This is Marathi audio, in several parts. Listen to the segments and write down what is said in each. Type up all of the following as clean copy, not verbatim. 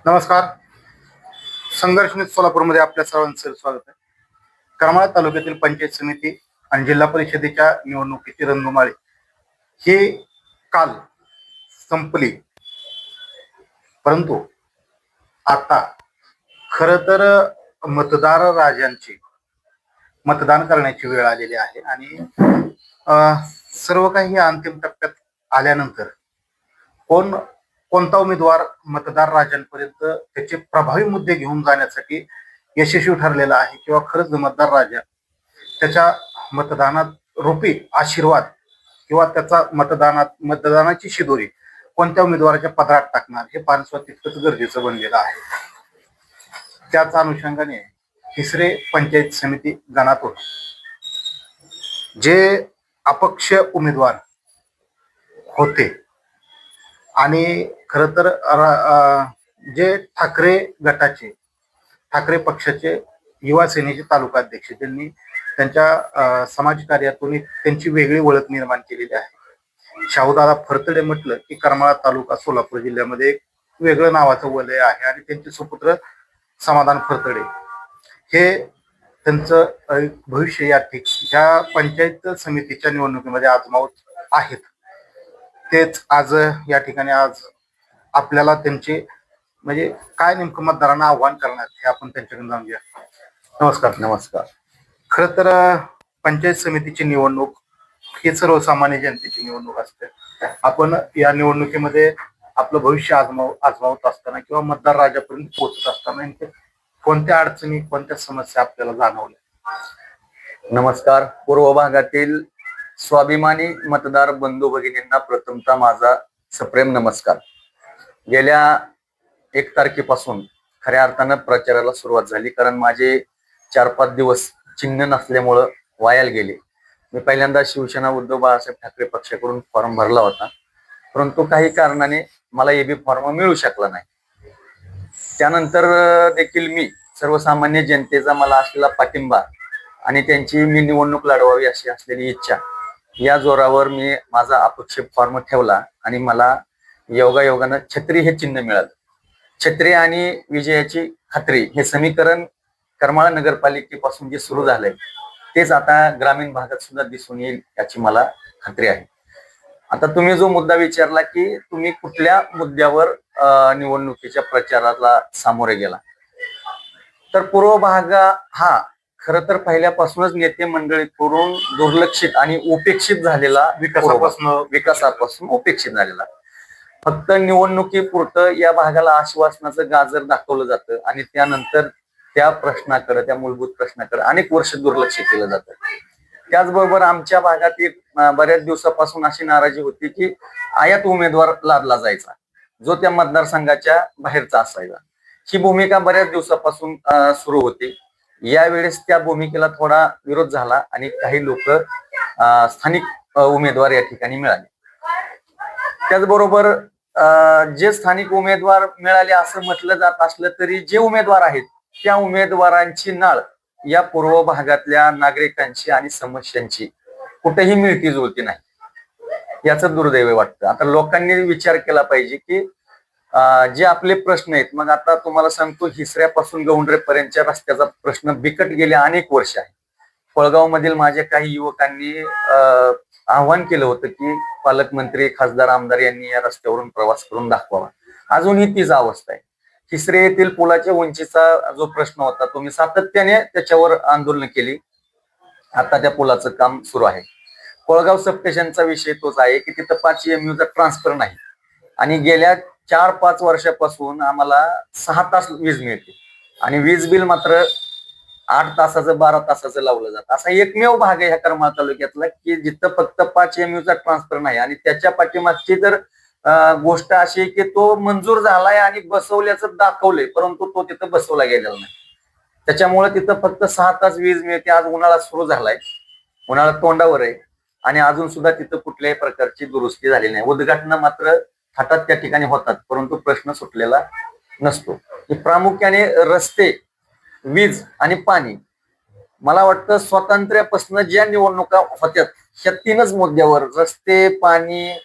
नमस्कार. संघर्ष न्यूज सोलापूरमध्ये आपल्या सर्वांचं स्वागत आहे. करमाळा तालुक्यातील पंचायत समिती आणि जिल्हा परिषदेच्या निवडणुकीची रणधुमाळी ही काल संपली, परंतु आता खरं तर मतदार राजांची मतदान करण्याची वेळ आलेली आहे आणि सर्व काही अंतिम टप्प्यात आल्यानंतर कोणता उमेदवार मतदार राजांपर्यंत त्याचे प्रभावी मुद्दे घेऊन जाण्यासाठी यशस्वी ठरलेला आहे किंवा खरंच मतदार राजा त्याच्या मतदानात रूपी आशीर्वाद किंवा त्याचा मतदानाची शिदोरी कोणत्या उमेदवाराच्या पदरात टाकणार हे पाहणं तितकंच गरजेचं बनलेलं आहे. त्याच अनुषंगाने तिसरे पंचायत समिती गणातून जे अपक्ष उमेदवार होते आणि खरं तर जे ठाकरे पक्षाचे युवा सेनेचे तालुका अध्यक्ष त्यांनी त्यांच्या समाजकार्यातून त्यांची वेगळी ओळख निर्माण केलेली आहे. शाहूदादा फरतडे म्हटलं की करमाळा तालुका सोलापूर जिल्ह्यामध्ये एक वेगळं नावाचं वलय आहे आणि त्यांचे सुपुत्र समाधान फरतडे हे त्यांचं भविष्य या पंचायत समितीच्या निवडणुकीमध्ये आजमावत आहेत. तेच आज या ठिकाणी आज आपल्याला त्यांचे म्हणजे काय नेमकं मतदारांना आव्हान करणार हे आपण त्यांच्याकडून जाणून घ्या. नमस्कार. खरं तर पंचायत समितीची निवडणूक ही सर्वसामान्य जनतेची निवडणूक असते. आपण या निवडणुकीमध्ये आपलं भविष्य आजमावत असताना किंवा मतदार राजापर्यंत पोहोचत असताना कोणत्या अडचणी कोणत्या समस्या आपल्याला जाणवल्या? नमस्कार. पूर्व भागातील स्वाभिमानी मतदार बंधू भगिनींना प्रथमतः माझा सप्रेम नमस्कार. गेल्या 1 तारखेपासून खऱ्या अर्थानं प्रचाराला सुरुवात झाली, कारण माझे 4-5 दिवस चिन्ह नसल्यामुळं वायाला गेले. मी पहिल्यांदा शिवसेना उद्धव बाळासाहेब ठाकरे पक्षाकडून फॉर्म भरला होता, परंतु काही कारणाने मला एबी फॉर्म मिळू शकला नाही. त्यानंतर देखील मी सर्वसामान्य जनतेचा मला असलेला पाठिंबा आणि त्यांची मी निवडणूक लढवावी अशी असलेली इच्छा या जोरावर मी माझा अपक्ष फॉर्म ठेवला आणि मला योगायोगानं छत्री हे चिन्ह मिळालं. छत्री आणि विजयाची खात्री हे समीकरण करमाळा नगरपालिकेपासून जे सुरू झालंय तेच आता ग्रामीण भागात सुद्धा दिसून येईल याची मला खात्री आहे. आता तुम्ही जो मुद्दा विचारला की तुम्ही कुठल्या मुद्द्यावर निवडणुकीच्या प्रचाराला सामोरे गेला, तर पूर्व भाग हा खरं तर पहिल्यापासूनच नेते मंडळी करून दुर्लक्षित आणि उपेक्षित झालेला, विकासापासून उपेक्षित झालेला. फक्त निवडणुकीपुरतं या भागाला आश्वासनाचं गाजर दाखवलं जातं आणि त्यानंतर त्या मूलभूत प्रश्नाकडे अनेक वर्ष दुर्लक्ष केलं जातं. त्याचबरोबर आमच्या भागात एक बऱ्याच दिवसापासून अशी नाराजी होती की आयात उमेदवार लादला जायचा, जो त्या मतदारसंघाच्या बाहेरचा असायचा. ही भूमिका बऱ्याच दिवसापासून सुरू होती. यावेळेस त्या भूमिकेला थोडा विरोध झाला आणि काही लोक स्थानिक उमेदवार या ठिकाणी मिळाले. त्याचबरोबर जे स्थानिक उमेदवार मिळाले असं म्हटलं जात असलं तरी जे उमेदवार आहेत त्या उमेदवारांची नाळ या पूर्व भागातल्या नागरिकांची आणि समस्यांची कुठेही मिळती जुळती नाही, याचं दुर्दैव वाटतं. आता लोकांनी विचार केला पाहिजे की जे आपले प्रश्न आहेत, मग आता तुम्हाला सांगतो हिसऱ्यापासून गौंडरेपर्यंतच्या रस्त्याचा प्रश्न बिकट गेले अनेक वर्ष आहे. कोळगाव मधील माझ्या काही युवकांनी आव्हान केलं होतं की पालकमंत्री, खासदार, आमदार यांनी या रस्त्यावरून प्रवास करून दाखवावा. अजूनही तीच अवस्था आहे. तिसरे येथील पुलाच्या उंचीचा जो प्रश्न होता तो मी सातत्याने त्याच्यावर आंदोलन केली. आता त्या पुलाचं काम सुरू आहे. कोळगाव सबस्टेशनचा विषय तोच आहे की तिथं 5 MU चा ट्रान्सफर नाही आणि गेल्या 4-5 वर्षापासून आम्हाला 6 तास वीज मिळते आणि वीज बिल मात्र 8 तासाचं 12 तासाचं लावलं जातं. असा एकमेव भाग आहे ह्या करमाळा तालुक्यातला की जिथं फक्त 5 MU चा ट्रान्सफर नाही. आणि त्याच्या पाठीमागची तर गोष्ट अशी की तो मंजूर झालाय आणि बसवल्याचं दाखवलंय, परंतु तो तिथं बसवला गेलेला नाही. त्याच्यामुळे तिथं फक्त 6 तास वीज मिळते. आज उन्हाळा सुरू झालाय, उन्हाळा तोंडावर आहे आणि अजून सुद्धा तिथं कुठल्याही प्रकारची दुरुस्ती झालेली नाही. उद्घाटन मात्र थाटात त्या ठिकाणी होतात, परंतु प्रश्न सुटलेला नसतो. प्रामुख्याने रस्ते, वीज आणि पाणी, मला वाटतं स्वातंत्र्यापासून ज्या निवडणुका होत्यात ह्या 3च मुद्द्यावर, रस्ते, पाणी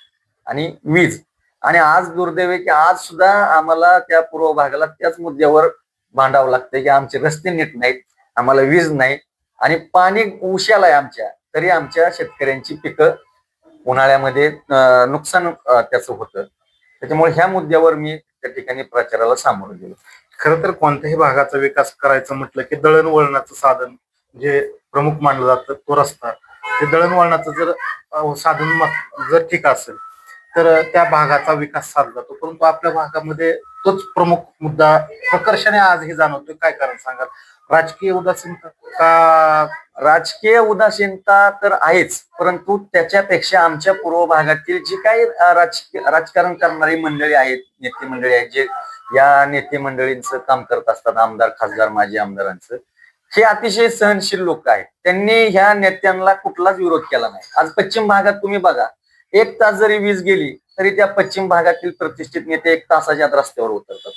आणि वीज, आणि आज दुर्दैव आहे की आज सुद्धा आम्हाला त्या पूर्व भागाला त्याच मुद्द्यावर भांडावं लागतंय की आमचे रस्ते नीट नाहीत, आम्हाला वीज नाही आणि पाणी उशाला आहे आमच्या, तरी आमच्या शेतकऱ्यांची पिकं उन्हाळ्यामध्ये नुकसान त्याचं होतं. त्याच्यामुळे ह्या मुद्द्यावर मी त्या ठिकाणी प्रचाराला सामोरं गेलो. खरं तर कोणत्याही भागाचा विकास करायचं म्हटलं की दळणवळणाचं साधन जे प्रमुख मानलं जातं तो रस्ता, ते दळणवळणाचं जर साधन जर ठीक असेल तर त्या भागाचा विकास साधला जातो. परंतु आपल्या भागामध्ये तोच प्रमुख मुद्दा प्रकर्षाने आजही जाणवतोय. काय कारण सांगाल? राजकीय उदासीनता का? राजकीय उदासीनता तर आहेच, परंतु त्याच्यापेक्षा आमच्या पूर्व भागातील जी काही राजकारण करणारी मंडळी आहेत, नेते मंडळी आहेत, जे या नेते मंडळींचं काम करत असतात, आमदार खासदार माजी आमदारांचं, हे अतिशय सहनशील लोक आहेत. त्यांनी ह्या नेत्यांना कुठलाच विरोध केला नाही. आज पश्चिम भागात तुम्ही बघा, 1 तास जरी वीज गेली तरी त्या पश्चिम भागातील प्रतिष्ठित नेते 1 तासाच्या आत रस्त्यावर उतरतात.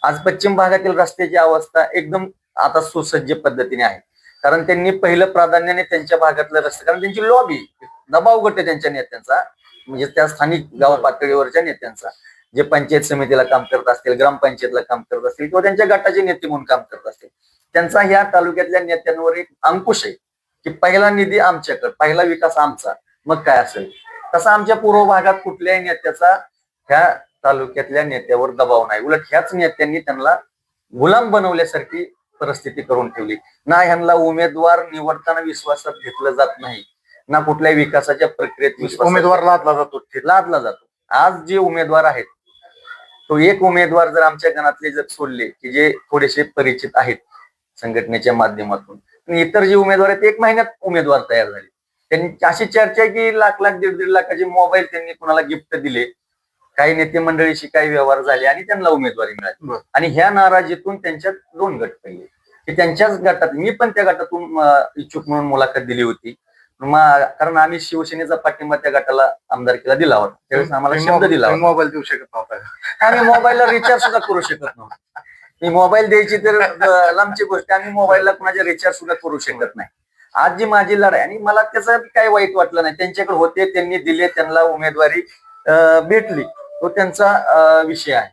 आज पश्चिम भागातील रस्त्याची अवस्था एकदम आता सुसज्ज पद्धतीने आहे, कारण त्यांनी पहिलं प्राधान्याने त्यांच्या भागातलं रस्ते, कारण त्यांची लॉबी दबाव गट आहे त्यांच्या नेत्यांचा, म्हणजे त्या स्थानिक गाव पातळीवरच्या नेत्यांचा, जे पंचायत समितीला काम करत असतील, ग्रामपंचायतला काम करत असतील किंवा त्यांच्या गटाचे नेते म्हणून काम करत असतील, त्यांचा ह्या तालुक्यातल्या नेत्यांवर एक अंकुश आहे की पहिला निधी आमच्याकडे, पहिला विकास आमचा, मग काय असेल. तसा आमच्या पूर्व भागात कुठल्याही नेत्याचा ह्या तालुक्यातल्या नेत्यावर दबाव नाही. उलट ह्याच नेत्यांनी त्यांना गुलाम बनवल्यासारखी परिस्थिती करून ठेवली. ना ह्यांना उमेदवार निवडताना विश्वासात घेतलं जात नाही, ना कुठल्याही विकासाच्या प्रक्रियेत उमेदवार लादला जातो. आज जे उमेदवार आहेत, तो एक उमेदवार जर आमच्या गणातले जर सोडले की जे थोडेसे परिचित आहेत संघटनेच्या माध्यमातून, इतर जे उमेदवार आहेत 1 महिन्यात उमेदवार तयार झाले. त्यांनी अशी चर्चा की लाख लाख 1.5 लाखाचे मोबाईल त्यांनी कुणाला गिफ्ट दिले, काही नेते मंडळीशी काही व्यवहार झाले आणि त्यांना उमेदवारी मिळाली. आणि ह्या नाराजीतून त्यांच्यात 2 गट पडले की त्यांच्याच गटात, मी पण त्या गटातून इच्छुक म्हणून मुलाखत दिली होती, कारण आम्ही शिवसेनेचा पाठिंबा त्या गटाला आमदारकीला दिला होता. त्यावेळेस आम्हाला शब्द दिला होता. मोबाईल देऊ शकत नव्हता, आम्ही मोबाईलला रिचार्ज सुद्धा करू शकत नव्हतो. मी मोबाईल द्यायची तर लांबची गोष्ट, आम्ही मोबाईलला कुणाच्या रिचार्ज सुद्धा करू शकत नाही. आज जी माझी लढाई, आणि मला त्याचं काही वाईट वाटलं नाही, त्यांच्याकडे होते, त्यांनी दिले, त्यांना उमेदवारी भेटली, तो त्यांचा विषय आहे.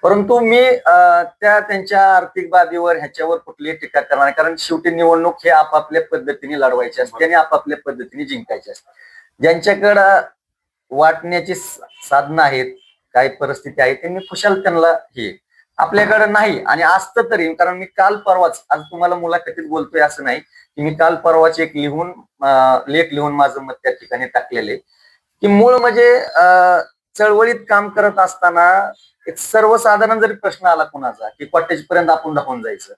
परंतु मी त्यांच्या आर्थिक बाबीवर ह्याच्यावर कुठलीही टीका करणार नाही, कारण शेवटी निवडणूक हे आपापल्या पद्धतीने लढवायची असते आणि आपापल्या पद्धतीने जिंकायची असते. ज्यांच्याकडं वाटण्याची साधनं आहेत, काही परिस्थिती आहे, त्यांनी खुशाल त्यांना हे, आपल्याकडे नाही. आणि असतं तरी, कारण मी काल परवाच, आज तुम्हाला मुलाखतीत बोलतोय असं नाही की मी काल परवाच एक लेख लिहून माझं मत त्या ठिकाणी टाकलेले की मूळ म्हणजे चळवळीत काम करत असताना एक सर्वसाधारण जरी प्रश्न आला कुणाचा की कॉटेज पर्यंत आपण धावून जायचं,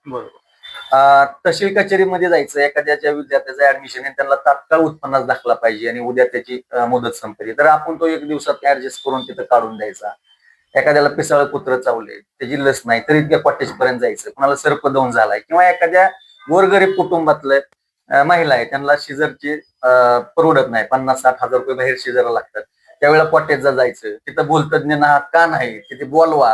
तहसील कचेरीमध्ये जायचं, एखाद्याच्या विद्यार्थ्याचं ऍडमिशन आहे, त्यांना तात्काळ उत्पन्नाचा दाखला पाहिजे आणि उद्या त्याची मुदत संपली, तर आपण तो 1 दिवसात ऍडजस्ट करून तिथं काढून द्यायचा. एखाद्याला पिसाळ कुत्र चावले, त्याची लस नाही तरी त्या कॉटेज पर्यंत जायचं. कुणाला सर्पदंश झालाय किंवा एखाद्या गोरगरीब कुटुंबातलं महिला आहे, त्यांना शिजरची परवडत नाही, 50-60 हजार रुपये बाहेर शिजरला लागतात, त्यावेळेला कॉटेजला जायचं. तिथं भूलतज्ञ का नाही, तिथे बोलवा,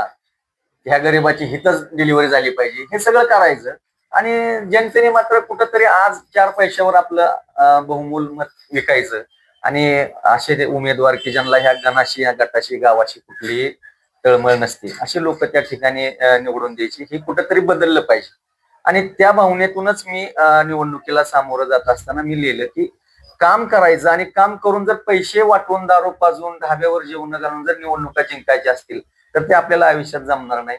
ह्या गरीबाची हितच डिलिव्हरी झाली पाहिजे, हे सगळं करायचं. आणि जनतेने मात्र कुठंतरी आज 4 पैशावर आपलं बहुमूल मत विकायचं. आणि असे ते उमेदवार की ज्यांना ह्या गणाशी, ह्या गटाशी, गावाशी कुठलीही तळमळ नसते, असे लोक त्या ठिकाणी निवडून द्यायची, हे कुठंतरी बदललं पाहिजे. आणि त्या भावनेतूनच मी निवडणुकीला सामोरं जात असताना मी लिहिलं की काम करायचं, आणि काम करून जर पैसे वाटून, दारू पाजून, ढाब्यावर जेवण घालून जर निवडणुका जिंकायच्या असतील तर ते आपल्याला आयुष्यात जमणार नाही.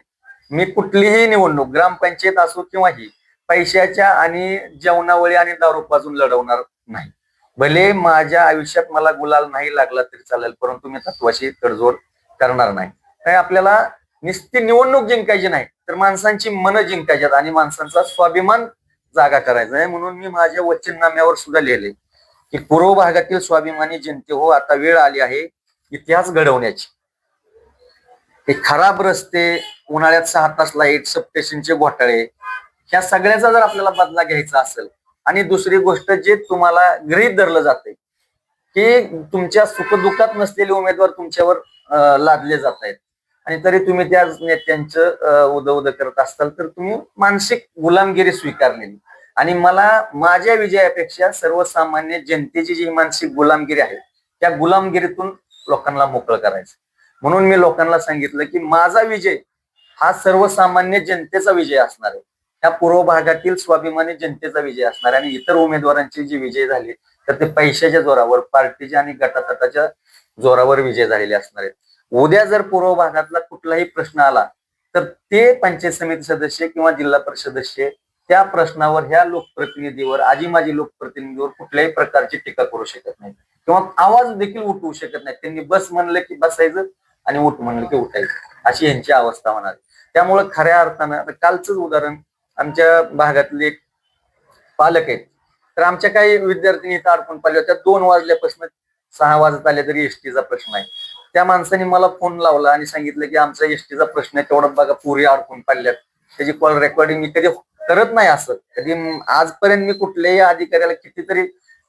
मी कुठलीही निवडणूक, ग्रामपंचायत असो किंवा ही, पैशाच्या आणि जेवणावळी आणि दारू पाजून लढवणार नाही. भले माझ्या आयुष्यात मला गुलाल नाही लागला तरी चालेल, परंतु मी तत्वाशी तडजोड करणार नाही. काय आपल्याला नुसती निवडणूक जिंकायची नाही, तर माणसांची मनं जिंकायच्यात आणि माणसांचा स्वाभिमान जागा करायचा आहे. म्हणून मी माझ्या वचननाम्यावर सुद्धा लिहिले की पूर्व भागातील स्वाभिमानी जनते हो, आता वेळ आली आहे इतिहास घडवण्याची. हे खराब रस्ते, उन्हाळ्यात 6 तास लाईट, सबस्टेशनचे घोटाळे, ह्या सगळ्याचा जर आपल्याला बदला घ्यायचा असेल, आणि दुसरी गोष्ट जे तुम्हाला गृहीत धरलं जाते की तुमच्या सुखदुःखात नसलेले उमेदवार तुमच्यावर लादले जात आहेत, आणि तरी तुम्ही त्या नेत्यांचं उद करत असताल, तर तुम्ही मानसिक गुलामगिरी स्वीकारलेली. आणि मला माझ्या विजयापेक्षा सर्वसामान्य जनतेची जी मानसिक गुलामगिरी आहे, त्या गुलामगिरीतून लोकांना मोकळं करायचं. म्हणून मी लोकांना सांगितलं की माझा विजय हा सर्वसामान्य जनतेचा विजय असणार आहे. ह्या पूर्व भागातील स्वाभिमानी जनतेचा विजय असणार आहे. आणि इतर उमेदवारांचे जे विजय झाले तर ते पैशाच्या जोरावर, पार्टीच्या आणि गटातटाच्या जोरावर विजय झालेले असणार आहेत. उद्या जर पूर्व भागातला कुठलाही प्रश्न आला तर ते पंचायत समिती सदस्य किंवा जिल्हा परिषद सदस्य त्या प्रश्नावर, ह्या लोकप्रतिनिधीवर, आजी माजी लोकप्रतिनिधीवर कुठल्याही प्रकारची टीका करू शकत नाही किंवा आवाज देखील उठवू शकत नाही. त्यांनी बस म्हणलं की बसायचं आणि उठ म्हणलं की उठायचं, अशी यांची अवस्था होणार. त्यामुळे खऱ्या अर्थानं कालचंच उदाहरण, आमच्या भागातले एक पालक आहेत, तर आमच्या काही विद्यार्थ्यांनी इथं अडकून पडले होत्या. 2 वाजल्यापासून 6 वाजत आले तरी एसटीचा प्रश्न आहे. त्या माणसाने मला फोन लावला आणि सांगितलं की आमचा एसटीचा प्रश्न आहे, तेवढं बघा पुरी अडकून पडल्यात. त्याची कॉल रेकॉर्डिंग मी कधी करत नाही, असं कधी आजपर्यंत मी कुठल्याही अधिकाऱ्याला कितीतरी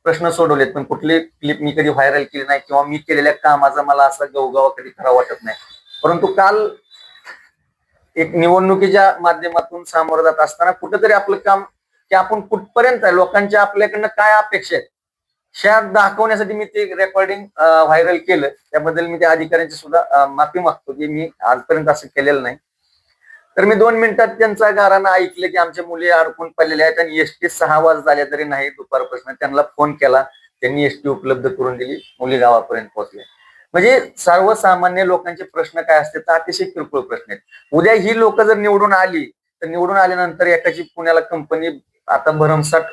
प्रश्न सोडवलेत, पण कुठली क्लिप मी कधी व्हायरल केली नाही किंवा मी केलेल्या कामाचा मला असा गवगवा कधी खरा वाटत नाही. परंतु काल एक निवडणुकीच्या माध्यमातून सामोरं जात असताना कुठेतरी आपलं काम, की आपण कुठपर्यंत आहे, लोकांच्या आपल्याकडनं काय अपेक्षा आहेत, ह्या दाखवण्यासाठी मी ते रेकॉर्डिंग व्हायरल केलं. त्याबद्दल मी त्या अधिकाऱ्यांची सुद्धा माफी मागतो की मी आजपर्यंत असं केलेलं नाही. तर मी 2 मिनिटात त्यांचा गारानं ऐकलं की आमच्या मुली अडकून पडलेल्या आहेत आणि एसटी 6 वाजता झाल्या तरी नाही. दुपारपासून त्यांना फोन केला, त्यांनी एसटी उपलब्ध करून दिली, मुली गावापर्यंत पोहोचल्या. म्हणजे सर्वसामान्य लोकांचे प्रश्न काय असते तर अतिशय किरकोळ प्रश्न आहेत. उद्या ही लोक जर निवडून आली तर निवडून आल्यानंतर एकाची पुण्याला कंपनी आता भरमसाठ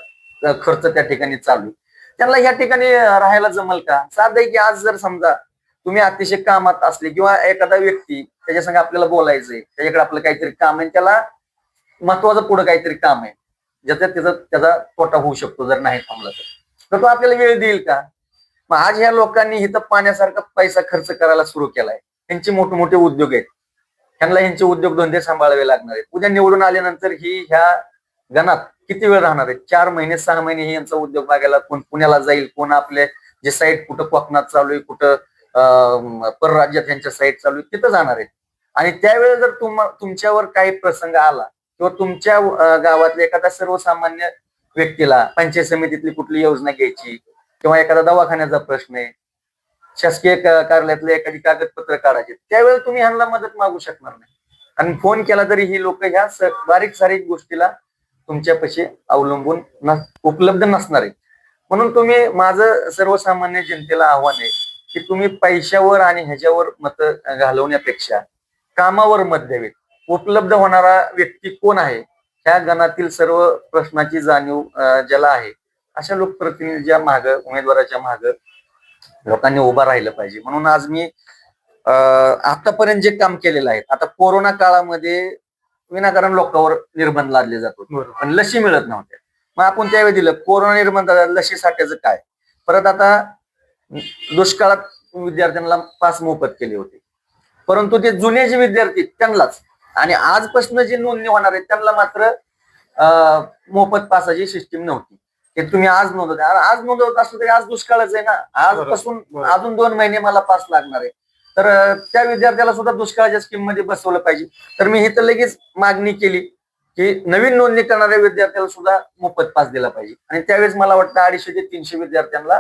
खर्च त्या ठिकाणी चालू आहे. त्यांना या ठिकाणी राहायला जमल का? साधं आहे की आज जर समजा तुम्ही अतिशय कामात असले किंवा एखादा व्यक्ती त्याच्या संग आपल्याला बोलायचंय, त्याच्याकडे आपलं काहीतरी काम आहे, त्याला महत्वाचं पुढे काहीतरी काम आहे ज्याच्यात त्याचा तोटा होऊ शकतो जर नाही थांबला तर तो आपल्याला वेळ देईल का? मग आज ह्या लोकांनी इथं पाण्यासारखा पैसा खर्च करायला सुरू केलाय. त्यांचे मोठे मोठे उद्योग आहेत, त्यांना यांचे उद्योगधंदे सांभाळावे लागणार आहेत. उद्या निवडून आल्यानंतर ही ह्या गणात किती वेळ राहणार आहे? 4 महिने 6 महिने ही यांचा उद्योग बघायला कोण पुण्याला जाईल, कोण आपले जे साईट कुठं कोकणात चालू आहे, कुठं परराज्यात यांच्या साईट चालू आहे तिथं जाणार आहेत. आणि त्यावेळेस जर तुमच्यावर काही प्रसंग आला किंवा तुमच्या गावातल्या एखाद्या सर्वसामान्य व्यक्तीला पंचायत समितीतली कुठली योजना घ्यायची किंवा एखादा दवाखान्याचा प्रश्न आहे, शासकीय कार्यालयातले एखादी कागदपत्र काढायचे, त्यावेळेस तुम्ही ह्यांना मदत मागू शकणार नाही. आणि फोन केला तरी ही लोक ह्या बारीक सारीक गोष्टीला तुमच्यापाशी अवलंबून उपलब्ध नसणार आहे. म्हणून तुम्ही, माझं सर्वसामान्य जनतेला आव्हान आहे की तुम्ही पैशावर आणि ह्याच्यावर मत घालवण्यापेक्षा कामावर मत द्यावेत. उपलब्ध होणारा व्यक्ती कोण आहे, ह्या गणातील सर्व प्रश्नाची जाणीव ज्याला आहे अशा लोकप्रतिनिधीच्या माग, उमेदवाराच्या माग लोकांनी उभा राहिलं पाहिजे. म्हणून आज मी आतापर्यंत जे काम केलेलं आहे, आता कोरोना काळामध्ये विनाकारण लोकांवर निर्बंध लादले जात होते, पण लशी मिळत नव्हत्या. मग आपण त्यावेळी दिलं कोरोना निर्बंध, लशीसाठ्याचं काय. परत आता दुष्काळात विद्यार्थ्यांना पास मोफत केले होते, परंतु ते जुने जे विद्यार्थी त्यांनाच, आणि आजपासून जे नोंदणी होणार आहे त्यांना मात्र मोफत पासाची सिस्टीम नव्हती. ते तुम्ही आज नोंदवता, आज नोंदवत असलो तरी आज दुष्काळच आहे ना, आजपासून अजून 2 महिने मला पास लागणार आहे, तर त्या विद्यार्थ्याला सुद्धा दुष्काळाच्या स्कीम मध्ये बसवलं पाहिजे. तर मी इथं लगेच मागणी केली की नवीन नोंदणी करणाऱ्या विद्यार्थ्याला सुद्धा मोफत पास दिला पाहिजे. आणि त्यावेळेस मला वाटतं 250 ते 300 विद्यार्थ्यांना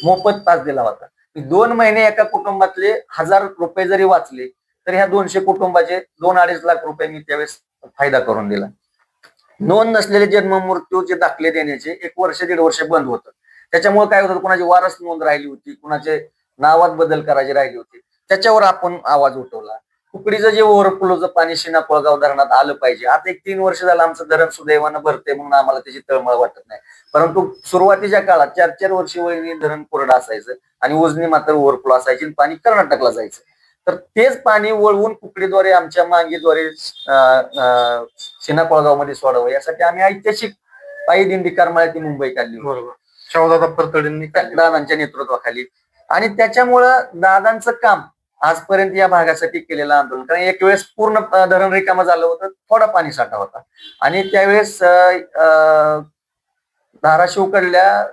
मोफत पास दिला होता. 2 महिने एका कुटुंबातले 1000 रुपये जरी वाचले तर ह्या 200 कुटुंबाचे 2-2.5 लाख रुपये मी त्यावेळेस फायदा करून दिला. नोंद नसलेले जन्म मृत्यूचे दाखले देण्याचे 1 वर्ष 1.5 वर्ष बंद होतं. त्याच्यामुळे काय होतं, कुणाची वारस नोंद राहिली होती, कुणाचे नावात बदल करायचे राहिली होती, त्याच्यावर आपण आवाज उठवला. कुकडीचं जे ओव्हरफ्लोचं पाणी शिना-कोळगाव धरणात आलं पाहिजे. आता 1-3 वर्ष झालं आमचं धरण सुदैवानं भरते म्हणून आम्हाला त्याची तळमळ वाटत नाही, परंतु सुरुवातीच्या काळात 4-4 वर्षी वहिनी धरण कोरडं असायचं आणि उजनी मात्र ओव्हरफ्लो असायची, पाणी कर्नाटकला जायचं. तर तेच पाणी वळवून कुकडीद्वारे, आमच्या मांगीद्वारे शिना-कोळगाव मध्ये सोडावं, यासाठी आम्ही ऐतिहासिक पायी दिंडी करमाळ्यात मुंबई काढली. बरोबर, शाहूदादा फरतडेंनी दादांच्या नेतृत्वाखाली. आणि त्याच्यामुळं दादांचं काम आजपर्यंत या भागासाठी केलेलं आंदोलन, कारण एक वेळेस पूर्ण धरण रिकामं झालं होतं, थोडा पाणी साठा होता आणि त्यावेळेस धाराशिवकडल्या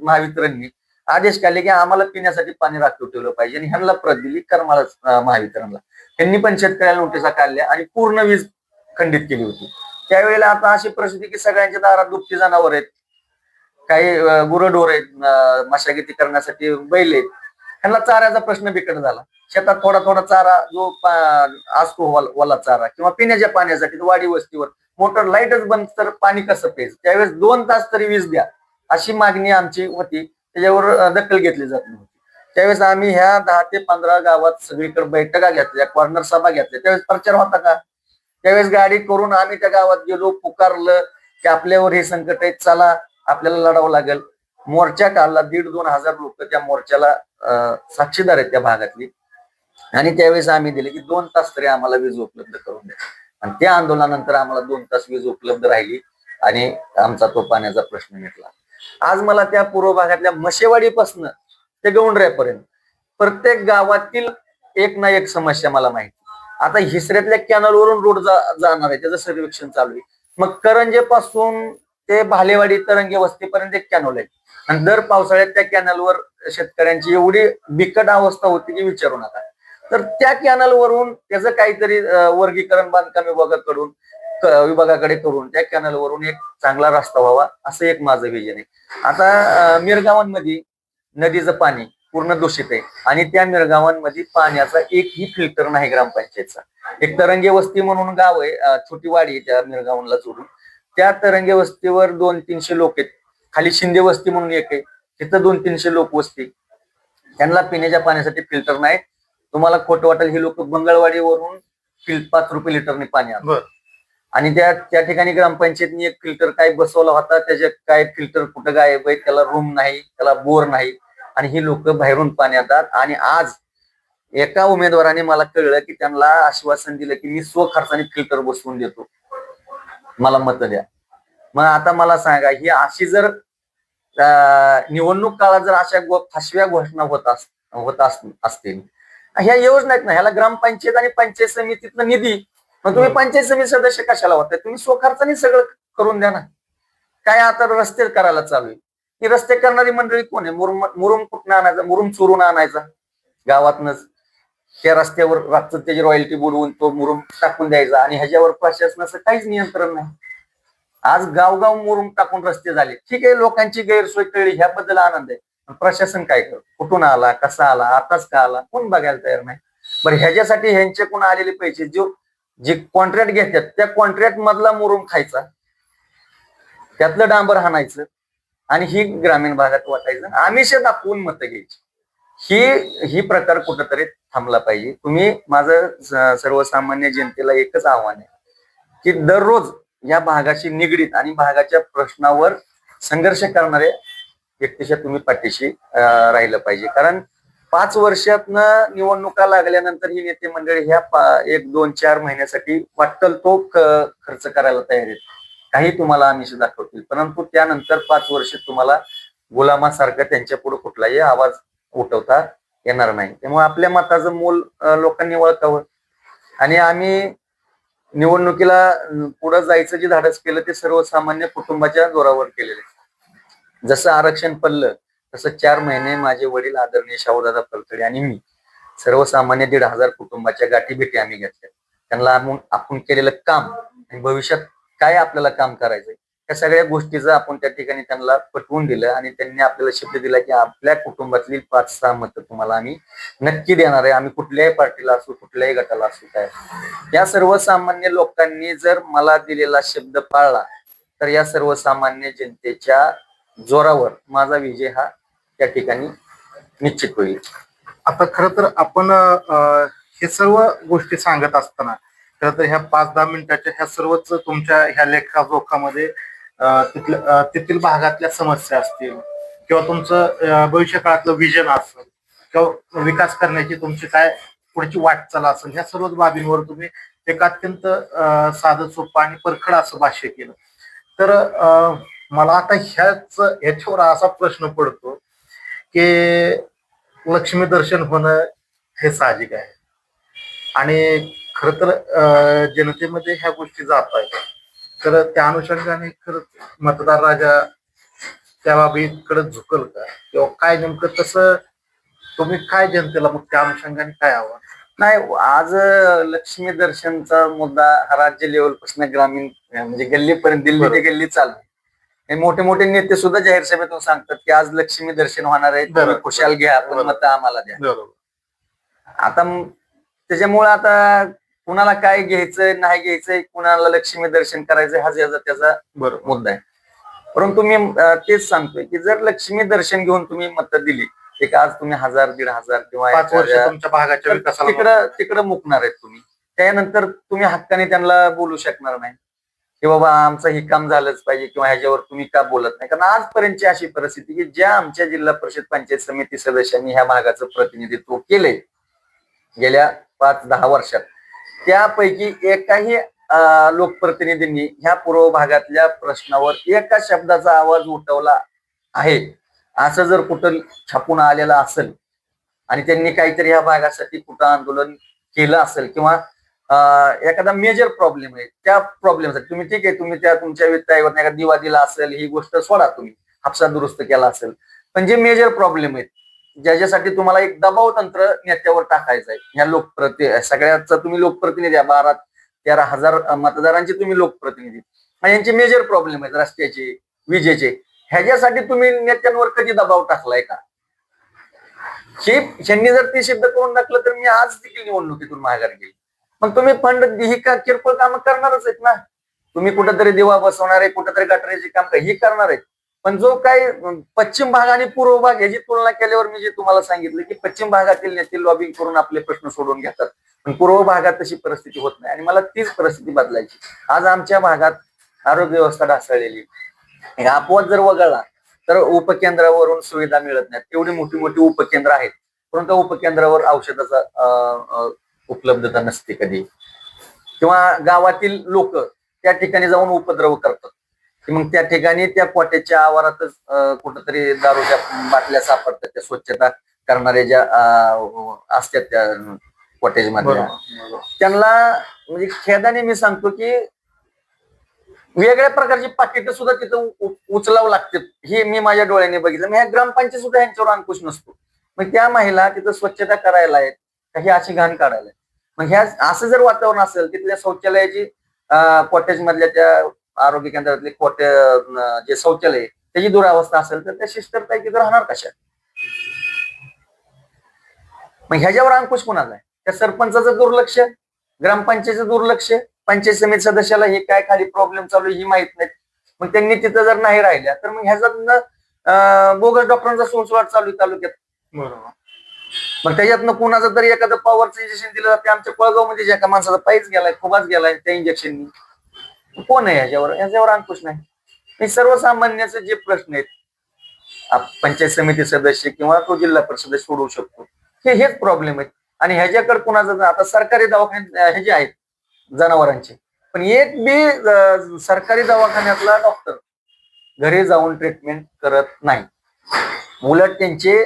महावितरणनी आदेश काढले की आम्हाला पिण्यासाठी पाणी राखीव ठेवलं पाहिजे आणि ह्यांना प्रत दिली करमाळा महावितरणला. त्यांनी पण शेतकऱ्याला नोटिसा काढल्या आणि पूर्ण वीज खंडित केली होती. त्यावेळेला आता अशी परिस्थिती की सगळ्यांच्या दारात दुभती जनावर आहेत, काही गुरढोर आहेत, मशागती करण्यासाठी बैल आहेत, ह्यांना चाऱ्याचा प्रश्न बिकट झाला. शेतात थोडा थोडा चारा जो असतो वला चारा किंवा पिण्याच्या पाण्यासाठी वाडी वस्तीवर मोटर लाईटच बंद तर पाणी कसं प्यायचं, त्यावेळेस 2 तास तरी वीज द्या अशी मागणी आमची होती. त्याच्यावर दखल घेतली जात नव्हती. त्यावेळेस आम्ही ह्या 10 ते 15 गावात सगळीकडे बैठका घेतल्या, कॉर्नर सभा घेतल्या. त्यावेळेस प्रचार होता का? त्यावेळेस गाडी करून आम्ही त्या गावात गेलो, पुकारलं की आपल्यावर हे संकट आहे, चला आपल्याला लढावं लागेल. मोर्चा काढला, 1,500-2,000 लोक त्या मोर्चाला साक्षीदार आहेत त्या भागातली. आणि त्यावेळेस आम्ही दिले की 2 तास तरी आम्हाला वीज उपलब्ध करून द्या. आणि त्या आंदोलनानंतर आम्हाला 2 तास वीज उपलब्ध राहिली आणि आमचा तो पाण्याचा प्रश्न मिटला. आज मला त्या पूर्व भागातल्या मशेवाडीपासून ते गौंडऱ्यापर्यंत प्रत्येक गावातील एक ना एक समस्या मला माहिती. आता हिसऱ्यातल्या कॅनलवरून रोड जाणार आहे, त्याचं सर्वेक्षण चालू आहे. मग करंजे पासून ते भालेवाडी तरंगे वस्तीपर्यंत एक कॅनल आहे आणि दर पावसाळ्यात त्या कॅनलवर शेतकऱ्यांची एवढी बिकट अवस्था होती की विचारू नका. तर त्या कॅनलवरून त्याचं काहीतरी वर्गीकरण बांधकाम विभागाकडे करून त्या कॅनलवरून एक चांगला रस्ता व्हावा असं एक माझं विजन आहे. आता मिरगावांमध्ये नदीचं पाणी पूर्ण दूषित आहे आणि त्या मिरगावांमध्ये पाण्याचा एकही फिल्टर नाही ग्रामपंचायतचा. एक तरंगे वस्ती म्हणून गाव आहे, छोटी वाडी आहे त्या मिरगावांना जोडून. त्या तरंगे वस्तीवर 200-300 लोक आहेत. खाली शिंदे वस्ती म्हणून एक आहे, तिथं 200-300 लोक वस्ती. त्यांना पिण्याच्या पाण्यासाठी फिल्टर नाही. तुम्हाला खोटं वाटेल, ही लोक मंगळवाडीवरून 5 रुपये लिटरने पाणी आणतात. आणि त्या ठिकाणी ग्रामपंचायतनी एक फिल्टर काय बसवला होता, त्याच्यात काय फिल्टर कुठं गायब आहे, त्याला रूम नाही, त्याला बोर नाही आणि ही लोक बाहेरून पाणी आणतात. आणि आज एका उमेदवाराने मला कळलं की त्यांना आश्वासन दिलं की मी स्वखर्चाने फिल्टर बसवून देतो, मला मत द्या. मग आता मला सांगा, ही अशी जर निवडणूक काळात जर अशा फसव्या घोषणा होत असतील, ह्या योजना आहेत ना, ह्याला ग्रामपंचायत आणि पंचायत समितीतनं निधी, मग तुम्ही पंचायत समिती सदस्य कशाला होताय? तुम्ही स्वखर्चाने सगळं करून द्या ना. काय आता रस्ते करायला चालू आहे, ही रस्ते करणारी मंडळी कोण आहे? मुरुम कुठनं आणायचा? मुरुम चोरून आणायचा गावातनच, त्या रस्त्यावर रातचं त्याची रॉयल्टी बुडवून तो मुरुम टाकून द्यायचा आणि ह्याच्यावर प्रशासनाचं काहीच नियंत्रण नाही. आज गावगाव मुरुम टाकून रस्ते झाले, ठीक आहे, लोकांची गैरसोय कळली, ह्याबद्दल आनंद आहे. प्रशासन काय करत? कुठून आला, कसा आला, आताच का आला, कोण बघायला तयार नाही. बरं, ह्याच्यासाठी ह्यांचे कोण आलेले पैसे, जे कॉन्ट्रॅक्ट घेतात त्या कॉन्ट्रॅक्ट मधला मुरुम खायचा, त्यातलं डांबर हाणायचं आणि ही ग्रामीण भागात वाटायचं, आमिष दाखवून मतं घ्यायची. ही प्रकार कुठंतरी थांबला पाहिजे. तुम्ही माझं सर्वसामान्य जनतेला एकच आव्हान आहे की दररोज या भागाशी निगडीत आणि भागाच्या प्रश्नावर संघर्ष करणारे व्यक्तीच्या तुम्ही पाठीशी राहिलं पाहिजे. कारण 5 वर्षातनं निवडणुका लागल्यानंतर ही नेते मंडळी ह्या 1-2-4 महिन्यासाठी वाटल तो खर्च करायला तयार आहेत. काही तुम्हाला आमिष दाखवतील, परंतु त्यानंतर 5 वर्ष तुम्हाला गुलामासारखं त्यांच्या पुढे कुठलाही आवाज उठवता येणार नाही. त्यामुळे आपल्या मताचं मोल लोकांनी ओळखावं. आणि आम्ही निवडणुकीला पुढे जायचं जे धाडस केलं ते सर्वसामान्य कुटुंबाच्या जोरावर केलेलं आहे. जसं आरक्षण पडलं तसं 4 महिने माझे वडील आदरणीय शाहूदादा फलतडे आणि मी सर्वसामान्य 1,500 कुटुंबाच्या गाठीभेटी आम्ही घेतल्या. त्यांना आपण केलेलं काम आणि भविष्यात काय आपल्याला काम करायचंय या सगळ्या गोष्टीचं आपण त्या ठिकाणी त्यांना पटवून दिलं आणि त्यांनी आपल्याला शब्द दिला की आपल्या कुटुंबातली 5-6 मतं तुम्हाला आम्ही नक्की देणार आहे. आम्ही कुठल्याही पार्टीला असू, कुठल्याही गटाला असू, काय या सर्वसामान्य लोकांनी जर मला दिलेला शब्द पाळला तर या सर्वसामान्य जनतेच्या जोरावर माझा विजय हा त्या ठिकाणी निश्चित होईल. आता खरं तर आपण हे सर्व गोष्टी सांगत असताना खरं तर ह्या 5-10 मिनिटाच्या ह्या सर्वच तुमच्या ह्या लेखाजोखामध्ये तेथील भागातल्या समस्या असतील किंवा तुमचं भविष्य काळातलं विजन असेल किंवा विकास करण्याची तुमची काय पुढची वाटचाल असेल, ह्या सर्वच बाबींवर तुम्ही एक अत्यंत साधं सोपं आणि परखड असं भाष्य केलं. तर मला आता ह्याच्यावर असा प्रश्न पडतो की लक्ष्मी दर्शन होणं हे साहजिक आहे आणि खर तर जनतेमध्ये ह्या गोष्टी जात आहेत. तर त्या अनुषंगाने खरंच मतदार राजा त्या बाबीकडे झुकल का किंवा काय नेमकं तसं तुम्ही काय जनतेला मग त्या अनुषंगाने काय आव्हान? नाही, आज लक्ष्मी दर्शनचा मुद्दा हा राज्य लेवल पासून ग्रामीण म्हणजे गल्लीपर्यंत, दिल्ली ते गल्ली चालू. मोठे मोठे नेते सुद्धा जाहीर सभेतून सांगतात की आज लक्ष्मी दर्शन होणार आहे, तुम्ही खुशाल घ्या, पण मत आम्हाला द्या. आता त्याच्यामुळे आता कुणाला काय घ्यायचंय नाही घ्यायचंय, कुणाला लक्ष्मी दर्शन करायचंय हा त्याचा बरोबर. मुद्दा आहे. परंतु मी तेच सांगतोय की जर लक्ष्मी दर्शन घेऊन तुम्ही मतं दिली, एक आज तुम्ही 1000, 1500 किंवा 5 वर्ष 1000 तुमच्या भागाच्या विकासाला तिकडं मुकणार आहेत तुम्ही. त्यानंतर तुम्ही हक्काने त्यांना बोलू शकणार नाही की बाबा आमचं हे काम झालंच पाहिजे किंवा ह्याच्यावर तुम्ही का बोलत नाही. कारण आजपर्यंतची अशी परिस्थिती की ज्या आमच्या जिल्हा परिषद पंचायत समिती सदस्यांनी ह्या भागाचं प्रतिनिधित्व केले गेल्या 5-10 वर्षात, त्यापैकी एकाही लोकप्रतिनिधींनी ह्या पूर्व भागातल्या प्रश्नावर एका शब्दाचा आवाज उठवला आहे असं जर कुठं छापून आलेलं असेल आणि त्यांनी काहीतरी ह्या भागासाठी कुठं आंदोलन केलं असेल किंवा एखादा मेजर प्रॉब्लेम आहे, त्या प्रॉब्लेमसाठी तुम्ही ठीक आहे, तुम्ही त्या तुमच्या वित्तावर एखादा दिवा दिला असेल, ही गोष्ट सोडा, तुम्ही हापसा दुरुस्त केला असेल, पण जे मेजर प्रॉब्लेम आहेत ज्याच्यासाठी तुम्हाला एक दबाव तंत्र नेत्यावर टाकायचं आहे, ह्या सगळ्याचा तुम्ही लोकप्रतिनिधी, 12-13 हजार मतदारांचे तुम्ही लोकप्रतिनिधी, आणि यांचे मेजर प्रॉब्लेम आहेत रस्त्याचे, विजेचे, ह्याच्यासाठी तुम्ही नेत्यांवर कधी दबाव टाकलाय का? ह्यांनी जर ते सिद्ध करून टाकलं तर मी आज देखील निवडणुकीतून माघार घेईल. मग तुम्ही फंड ही किरकोळ कामं करणारच आहेत ना, तुम्ही कुठेतरी दिवा बसवणार आहे, कुठेतरी गटाराचे काम हे करणार आहेत, पण जो काही पश्चिम भाग आणि पूर्व भाग याची तुलना केल्यावर मी जे तुम्हाला सांगितलं की पश्चिम भागातील नेते लॉबिंग करून आपले प्रश्न सोडून घेतात, पण पूर्व भागात तशी परिस्थिती होत नाही आणि मला तीच परिस्थिती बदलायची. आज आमच्या भागात आरोग्य व्यवस्था ढासळलेली, अपवाद जर वगळला तर उपकेंद्रावरून सुविधा मिळत नाहीत. एवढी मोठी मोठी उपकेंद्र आहेत, परंतु उपकेंद्रावर औषधाचा उपलब्धता नसते कधी, किंवा गावातील लोक त्या ठिकाणी जाऊन उपद्रव करतात, मग त्या ठिकाणी त्या कोट्याच्या आवारातच कुठंतरी दारूच्या बाटल्या सापडतात, त्या स्वच्छता करणाऱ्या ज्या असतात त्या कॉटेज मध्ये, त्यांना म्हणजे खेदाने मी सांगतो की वेगळ्या प्रकारची पाकिटं सुद्धा तिथं उचलावं लागतात, हे मी माझ्या डोळ्याने बघितलं. ह्या ग्रामपंचायत सुद्धा यांच्यावर अंकुश नसतो. मग त्या महिला तिथं स्वच्छता करायला आहेत, काही अशी घाण काढायला, मग ह्या असं जर वातावरण असेल, तिथल्या शौचालयाची कॉटेज मधल्या त्या आरोग्य केंद्रातले जे शौचालय त्याची दुरावस्था असेल तर त्या शिस्तर तिथं राहणार कशा? मग ह्याच्यावर अंकुश कोणाला आहे? त्या सरपंचाचं दुर्लक्ष, ग्रामपंचायतीचं दुर्लक्ष, पंचायत समिती सदस्याला हे काय खाली प्रॉब्लेम चालू ही माहित नाही, मग त्यांनी तिथं जर नाही राहिल्या तर मग ह्याच्यातनं बोगस डॉक्टरांचा सुळसुळाट चालू तालुक्यात. बरोबर. मग त्याच्यातनं कुणाचं तरी एखादं पॉवरचं इंजेक्शन दिलं जाते. आमच्या पळगाव मध्ये ज्या एका माणसाचा पायच गेलाय, खुबाच गेलाय त्या इंजेक्शननी, कोण आहे ह्याच्यावर अंकुश नाही. हे सर्वसामान्याचे जे प्रश्न आहेत पंचायत समिती सदस्य किंवा तो जिल्हा परिषद सोडवू शकतो, हेच प्रॉब्लेम आहेत. आणि ह्याच्याकडे कुणाचं, आता सरकारी दवाखाने हे जे आहेत जनावरांचे, पण एक बी सरकारी दवाखान्यातला डॉक्टर घरी जाऊन ट्रीटमेंट करत नाही, उलट त्यांचे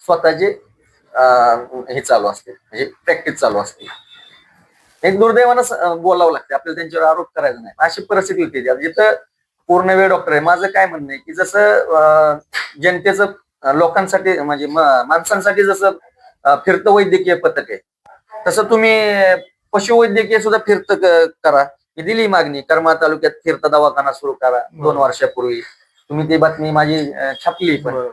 स्वतःचे हे चालू असते, म्हणजे प्रॅक्टिस चालू असते. एक दुर्दैवानं बोलावं लागते आपल्याला, त्यांच्यावर आरोप करायचा नाही, अशी परिस्थिती होती जिथं पूर्ण वेळ डॉक्टर आहे. माझं काय म्हणणं आहे की जसं जनतेचं लोकांसाठी म्हणजे माणसांसाठी जसं फिरतं वैद्यकीय पथक आहे, तसं तुम्ही पशुवैद्यकीय सुद्धा फिरतं करा. ही दिली मागणी, करमाळ तालुक्यात फिरता दवाखाना सुरू करा 2 वर्षापूर्वी, तुम्ही ती बातमी माझी छापली पण,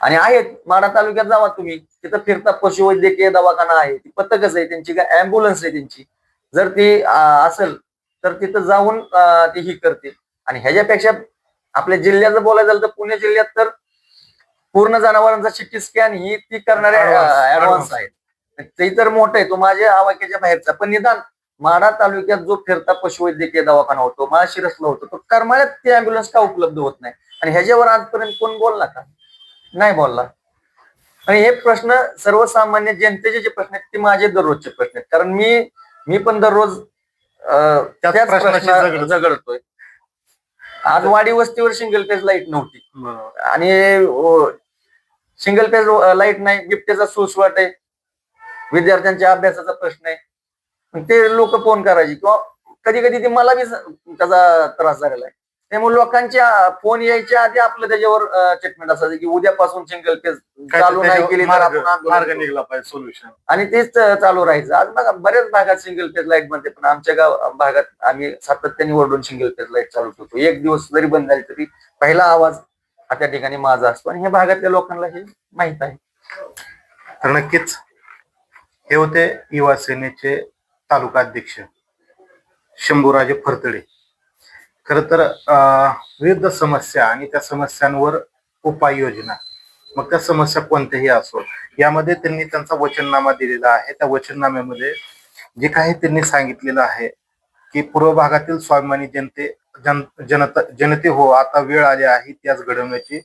आणि आहेत माढा तालुक्यात जावा तुम्ही, तिथं फिरता पशुवैद्यकीय दवाखाना आहे, ती पथकच आहे त्यांची, काय अँब्युलन्स आहे त्यांची, जर ती असेल तर तिथं जाऊन ती ही करते. आणि ह्याच्यापेक्षा आपल्या जिल्ह्याचं बोलायचं झालं तर पुणे जिल्ह्यात तर पूर्ण जनावरांचा सिटी स्कॅन ही ती करणारे ऍडव्हान्स आहेत, ते तर मोठं आहे, तो माझ्या आवाक्याच्या बाहेरचा, पण निदान माढा तालुक्यात जो फिरता पशुवैद्यकीय दवाखाना होतो, माळशिरसला होतो, तो करमाळ्यात ते अँब्युलन्स का उपलब्ध होत नाही? आणि ह्याच्यावर आजपर्यंत कोण बोलला का? नाही बोलला. आणि हे प्रश्न सर्वसामान्य जनतेचे जे प्रश्न आहेत ते माझे दररोजचे प्रश्न आहेत, कारण मी पण दररोज त्याच प्रश्न झगडतोय. आज वाडी वस्तीवर सिंगल पेज लाईट नव्हती, आणि सिंगल पेज लाईट नाही, बिबट्याचा सुळसुळाट आहे, विद्यार्थ्यांच्या अभ्यासाचा प्रश्न आहे, ते लोक फोन करायची, किंवा कधी कधी ते मला बी त्याचा त्रास झालेला आहे. त्यामुळे लोकांच्या फोन यायच्या आधी आपलं त्याच्यावर ट्रीटमेंट असायचं की उद्यापासून सिंगल पेज चालू नाही केली तर आपण मार्ग निघला पाहिजे, सोल्युशन, आणि तेच चालू राहायचं. आज बघा बऱ्याच भागात सिंगल पेज लाईट बनते, पण आमच्या भागात आम्ही सातत्याने ओरडून सिंगल पेज लाईट चालू ठेवतो. एक दिवस जरी बंद झाली तरी पहिला आवाज हा त्या ठिकाणी माझा असतो, आणि ह्या भागातल्या लोकांना हे माहित आहे. तर नक्कीच हे होते युवा सेनेचे तालुका अध्यक्ष शंभूराजे फरतडे. खर तर विविध समस्या आणि त्या समस्यांवर उपाययोजना, मग त्या समस्या कोणत्याही असो, यामध्ये त्यांनी त्यांचा वचननामा दिलेला आहे. त्या वचननाम्यामध्ये जे काही त्यांनी सांगितलेलं आहे की पूर्व भागातील स्वाभिमानी जनते हो, आता वेळ आली आहे इतिहास घडवण्याची.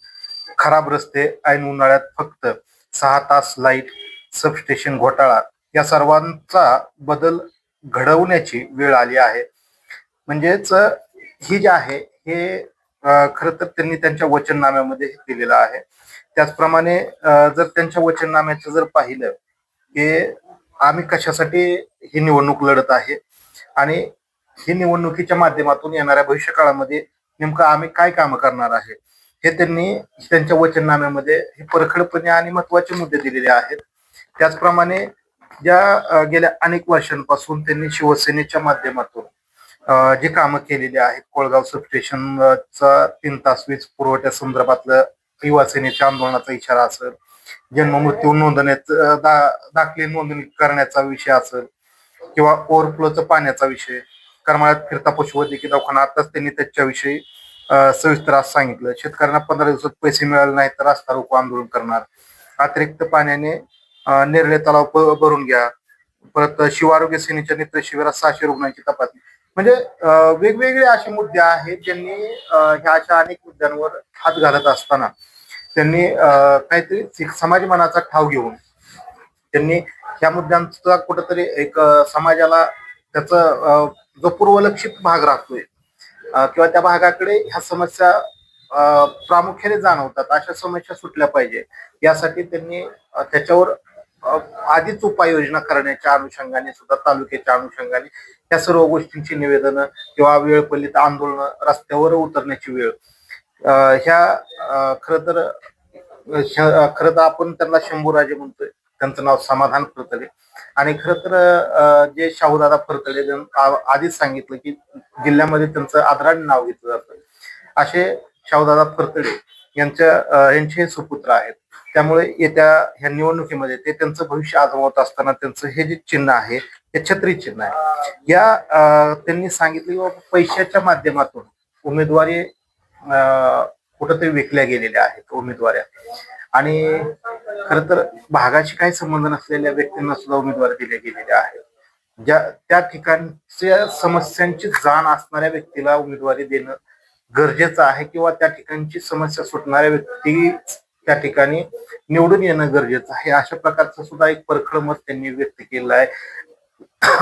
खराब रस्ते, ऐन उन्हाळ्यात फक्त 6 तास लाईट, सबस्टेशन घोटाळा, या सर्वांचा बदल घडवण्याची वेळ आली आहे. म्हणजेच ही जे आहे हे खर तर त्यांनी त्यांच्या वचननाम्यामध्ये दिलेलं आहे. त्याचप्रमाणे जर त्यांच्या वचननाम्याचं जर पाहिलं की आम्ही कशासाठी ही निवडणूक लढत आहे आणि ही निवडणुकीच्या माध्यमातून येणाऱ्या भविष्य काळामध्ये नेमकं आम्ही काय कामं करणार आहे, हे त्यांनी त्यांच्या वचननाम्यामध्ये हे परखडपणे आणि महत्वाचे मुद्दे दिलेले आहेत. त्याचप्रमाणे ज्या गेल्या अनेक वर्षांपासून त्यांनी शिवसेनेच्या माध्यमातून जी कामं केलेली आहेत, कोळगाव सबस्टेशनचा 3 तास वीज पुरवठ्या संदर्भातलं युवा सेनेच्या आंदोलनाचा इशारा असेल, जन्म मृत्यू नोंदण्यात दाखले नोंदणी करण्याचा विषय असेल, किंवा ओव्हरफ्लोचा पाण्याचा विषय, करमाळ्यात फिरता पशुवैद्यकीय दवाखाना, आताच त्यांनी त्याच्याविषयी सविस्तर आज सांगितलं. शेतकऱ्यांना 15 दिवसात पैसे मिळाले नाही तर रास्ता रोको आंदोलन करणार. अतिरिक्त पाण्याने नेरळे तलाव भरून घ्या. परत शिवारोग्य सेनेच्या नेत्र शिबिरात 600 रुग्णांची तपासणी. म्हणजे वेगवेगळे असे मुद्दे आहेत ज्यांनी ह्या अशा अनेक मुद्द्यांवर हात घालत असताना त्यांनी काहीतरी समाज मनाचा ठाव घेऊन त्यांनी ह्या मुद्द्यांचा कुठंतरी एक समाजाला त्याचा जो पूर्वलक्षित भाग राहतोय किंवा त्या भागाकडे ह्या समस्या प्रामुख्याने जाणवतात, अशा समस्या सुटल्या पाहिजे यासाठी त्यांनी त्याच्यावर आधीच उपाययोजना करण्याच्या अनुषंगाने सुद्धा तालुक्याच्या अनुषंगाने या सर्व गोष्टींची निवेदनं किंवा वेळ पडली आंदोलन, रस्त्यावर उतरण्याची वेळ, ह्या खरं तर आपण त्यांना शंभूराजे म्हणतोय. त्यांचं नाव समाधान फरतडे. आणि खरं तर जे शाहूदादा फरतडे आधीच सांगितलं की जिल्ह्यामध्ये त्यांचं आदराने नाव घेतलं जातं. असे शाहूदादा फरतडे यांचे हे सुपुत्र आहेत. त्यामुळे येत्या ह्या निवडणुकीमध्ये ते त्यांचं भविष्य आजमावत असताना त्यांचं हे जे चिन्ह आहे ते छत्री चिन्ह आहे. या त्यांनी सांगितलं की पैशाच्या माध्यमातून उमेदवारी कुठंतरी विकल्या गेलेल्या आहेत उमेदवाऱ्या, आणि खर तर भागाशी काही संबंध नसलेल्या व्यक्तींना सुद्धा उमेदवारी दिल्या गेलेल्या आहेत. त्या ठिकाणच्या समस्यांची जाण असणाऱ्या व्यक्तीला उमेदवारी देणं गरजेचं आहे, किंवा त्या ठिकाणची समस्या सुटणाऱ्या व्यक्ती त्या ठिकाणी निवडून येणं गरजेचं आहे. अशा प्रकारचं सुद्धा एक परखड मत त्यांनी व्यक्त केलं आहे.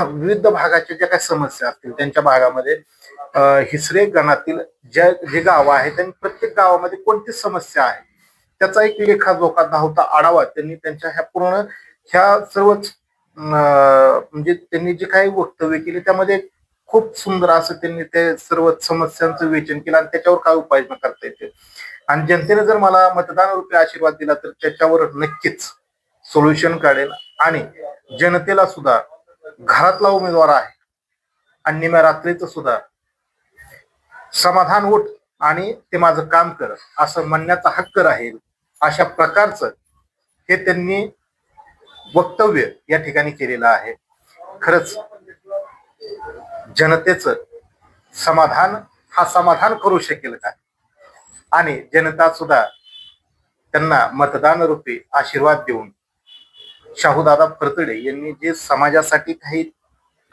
विविध भागाच्या ज्या काही समस्या असतील त्यांच्या भागामध्ये हिसरे गणातील जे गाव आहेत त्यांनी प्रत्येक गावामध्ये कोणती समस्या आहे त्याचा एक लेखाजोखा धावता आढावा त्यांनी त्यांच्या ह्या पूर्ण ह्या सर्वच म्हणजे त्यांनी जे काही वक्तव्य केले त्यामध्ये खूप सुंदर असं त्यांनी ते सर्व समस्यांचं विवेचन केलं आणि त्याच्यावर काय उपाययोजना करता येते. आणि जनतेने जर मला मतदान रूपी आशीर्वाद दिला तर त्याच्यावर नक्कीच सोल्युशन काढेल आणि जनतेला सुद्धा घरातला उमेदवार आहे आणि निम्या रात्रीचं सुद्धा समाधान उठ आणि ते माझं काम कर असं म्हणण्याचा हक्क राहील, अशा प्रकारचं हे त्यांनी वक्तव्य या ठिकाणी केलेलं आहे. खरंच जनतेचं समाधान समाधान करू शकेल का, आणि जनता सुद्धा त्यांना मतदान रूपी आशीर्वाद देऊन शाहूदादा फरतडे यांनी जे समाजासाठी काही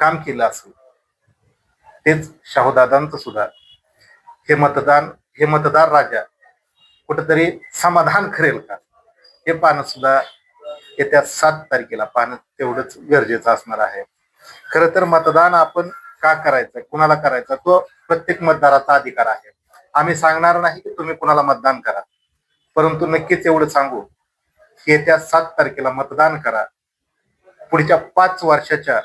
काम केलं असेल तेच शाहूदादांचं सुद्धा हे मतदार राजा कुठेतरी समाधान करेल का, हे पाहणं सुद्धा येत्या 7 तारखेला पाहणं तेवढंच गरजेचं असणार आहे. खरं तर मतदान आपण का करायचं, कुणाला करायचं, तो प्रत्येक मतदाराचा अधिकार आहे. आम्ही सांगणार नाही की तुम्ही कुणाला मतदान करा, परंतु नक्कीच एवढं सांगू की येत्या 7 तारखेला मतदान करा. पुढच्या 5 वर्षाच्या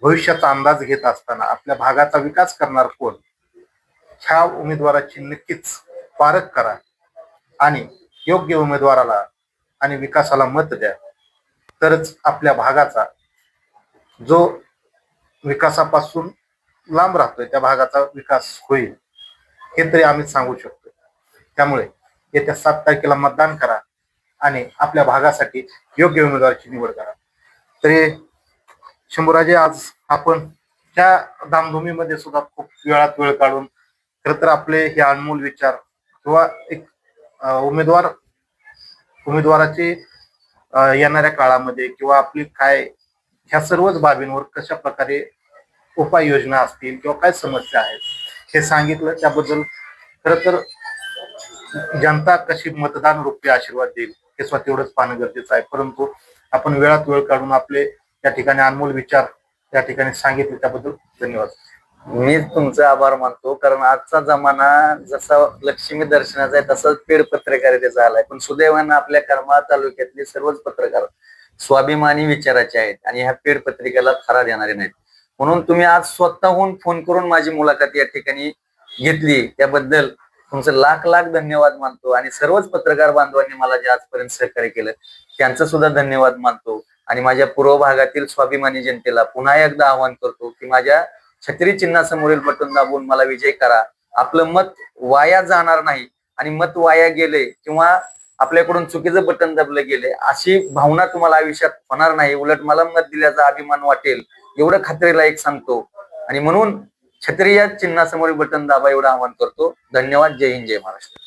भविष्याचा अंदाज घेत असताना आपल्या भागाचा विकास करणार कोण, ह्या उमेदवाराची नक्कीच पारख करा आणि योग्य उमेदवाराला आणि विकासाला मत द्या. तरच आपल्या भागाचा जो विकासापासून लांब राहतोय त्या भागाचा विकास होईल, हे तरी आम्ही सांगू शकतो. त्यामुळे येत्या 7 तारखेला मतदान करा आणि आपल्या भागासाठी योग्य उमेदवाराची निवड करा. तरी शंभूराजे, आज आपण त्या धामधुमीमध्ये सुद्धा खूप वेळात वेळ काढून खरं तर आपले हे अनमोल विचार किंवा एक उमेदवाराचे येणाऱ्या काळामध्ये किंवा आपली काय ह्या सर्वच बाबींवर कशा प्रकारे उपाययोजना असतील किंवा काय समस्या आहेत हे सांगितलं. त्याबद्दल खरं तर जनता कशी मतदान रूपी आशीर्वाद देईल हे स्वतः तेवढंच पाहणं गरजेचं आहे. परंतु आपण वेळात वेळ काढून आपले या ठिकाणी अनमोल विचार त्या ठिकाणी सांगितले त्याबद्दल धन्यवाद. मी तुमचे आभार मानतो, कारण आजचा जमाना जसा लक्ष्मी दर्शनाचा आहे तसाच पेड पत्रकारितेचा आलाय. पण सुदैवानं आपल्या करमाळा तालुक्यातले सर्वच पत्रकार स्वाभिमानी विचाराचे आहेत आणि ह्या पेड पत्रिकेला थारा देणारे नाहीत. म्हणून तुम्ही आज स्वतःहून फोन करून माझी मुलाखत या ठिकाणी घेतली, त्याबद्दल तुमचं लाख लाख धन्यवाद मानतो. आणि सर्वच पत्रकार बांधवांनी मला जे आजपर्यंत सहकार्य केलं त्यांचं सुद्धा धन्यवाद मानतो. आणि माझ्या पूर्व भागातील स्वाभिमानी जनतेला पुन्हा एकदा आवाहन करतो की माझ्या छत्री चिन्हासमोरील बटन दाबून मला विजय करा. आपलं मत वाया जाणार नाही, आणि मत वाया गेले किंवा आपल्याकडून चुकीचं बटन दाबलं गेले अशी भावना तुम्हाला आयुष्यात होणार नाही. उलट मला मत दिल्याचा अभिमान वाटेल एवढं खात्रीला एक सांगतो. आणि म्हणून छत्री या चिन्हासमोरील बटन दाबा एवढं आवाहन करतो. धन्यवाद. जय हिंद, जय महाराष्ट्र.